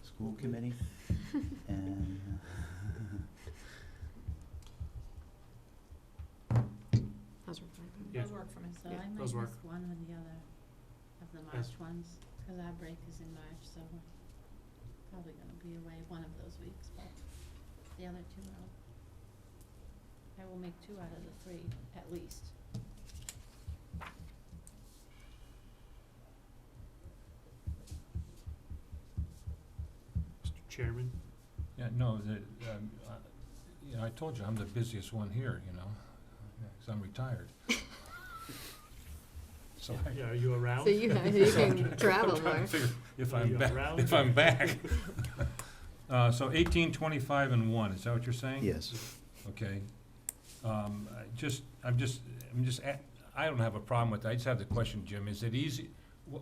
school committee, and Those were fine. Yeah. Those work for me. So Yeah, I might those miss work. one or the other of the Yes. March ones, because our break is in March, so we're probably gonna be away one of those weeks, but the other two I will make 2 out of the 3, at least. Mr. Chairman, Yeah, no, you know, I told you I'm the busiest one here, you know, because I'm retired. So I. yeah, are you around? So you can travel I'm trying more. to figure if Are I'm you back, around? if I'm back. So 18, 25, and 1, is that what you're saying? yes. Okay. I don't have a problem with that. I just have the question, Jim, is it easy,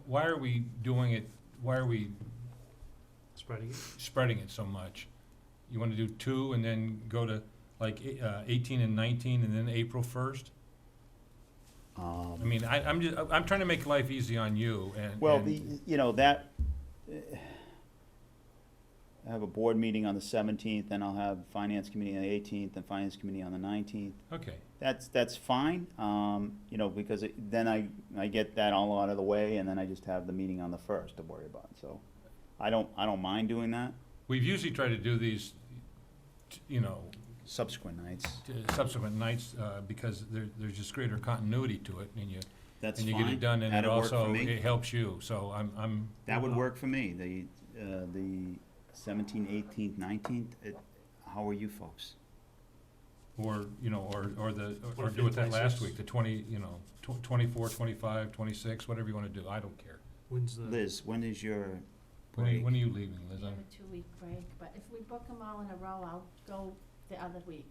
why are we doing it, why are we Spreading it? spreading it so much? You wanna do 2 and then go to like 18 and 19 and then April 1st? I mean, I'm trying to make life easy on you and. Well, and- you know, that, I have a board meeting on the 17th, and I'll have finance committee on the 18th, and finance committee on the 19th. Okay, That's fine, you know, because then I get that all out of the way, and then I just have the meeting on the 1st to worry about, so I don't mind doing that. we've usually tried to do these, you know, Subsequent nights, subsequent nights, because there's just greater continuity to it, and that's you fine. get it done, and it That'd work for also, me. it helps you, so I'm, That would work for me, the 17th, 18th, 19th, how are you folks? or, you know, or do 25th, it that last 26th. week, the 20, you know, 24, 25, 26, whatever you wanna do, I don't care. When's the? Liz, when is your When break? are you leaving, Liz? We have a 2-week break, but if we book them all in a row, I'll go the other week.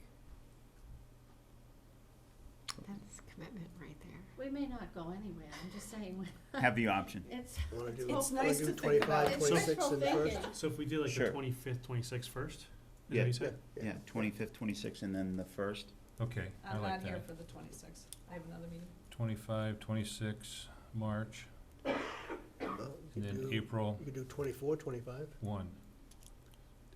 That's commitment right there. We may not go anywhere, I'm just saying, Have the option. it's, Wanna do, It's wanna nice do to think about 25, it. it's 26, wishful and the first? thinking. So if we did like Sure. the 25th, 26th first? Is that Yeah. what you said? Yeah, 25th, 26th, and then the 1st. Okay, I I'm like not here that. for the 26th. I have another meeting. 25, 26, March, You and could then do- April You could do 24, 25. 1.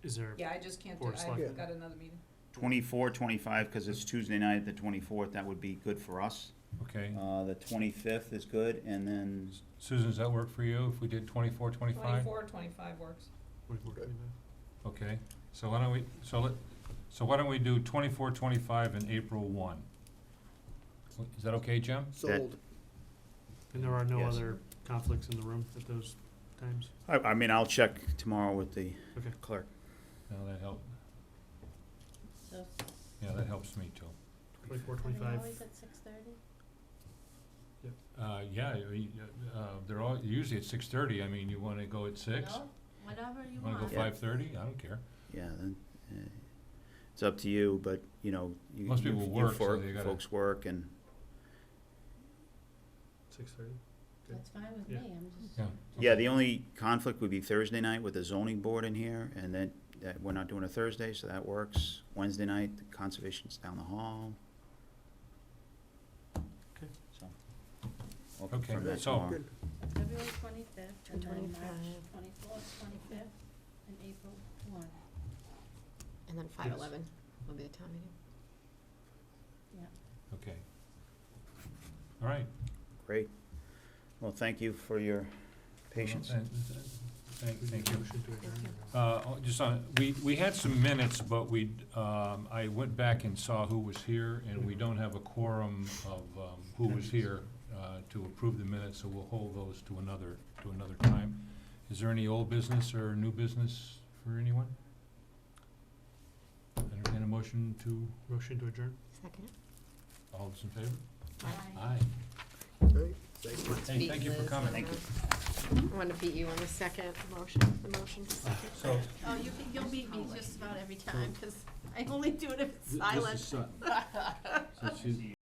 Is there, Yeah, I just can't do, Board of I've Selectmen. got another meeting. 24, 25, because it's Tuesday night, the 24th, that would be good for us. Okay. The 25th is good, and then, Susan, does that work for you if we did 24, 25? 24, 25 works. 24, 25. Okay, so why don't we do 24, 25, and April 1? Is that okay, Jim? Sold. And there are no Yes. other conflicts in the room at those times? I mean, I'll check tomorrow with the Okay. clerk. No, that help, So, yeah, that helps me too. 24, are they 25. always at 6:30? Yeah, they're all, usually at 6:30, I mean, you wanna go at 6? No, whatever you You wanna go want. 5:30? I don't care. Yeah, then, it's up to you, but, you know, you Most people work, so folk- they gotta- folks work, and 6:30. That's fine with Yeah. me, I'm just. Yeah. yeah, the only conflict would be Thursday night with the zoning board in here, and then, we're not doing a Thursday, so that works. Wednesday night, the conservation's down the hall. Okay. So. we'll Okay, confirm that so- tomorrow. Good. February 25th, and then 25. March 24th, 25th, and April 1. And then 5/11 will be a town meeting. Okay. All right. Great. Well, thank you for your patience. Thank you. Motion to adjourn. or- Just on, we had some minutes, but I went back and saw who was here, and we don't have a quorum of who was here to approve the minutes, so we'll hold those to another time. Is there any old business or new business for anyone? Entertain a motion to, Motion to adjourn. Second. all those in favor? Aye. Aye. All right, thank you. Hey, thank you for coming. Thank you. I want to beat you on the second motion, the motion. So, Oh, you'll beat me just about every time, 'cause I only do it if it's silent. This is Sutton. So she's-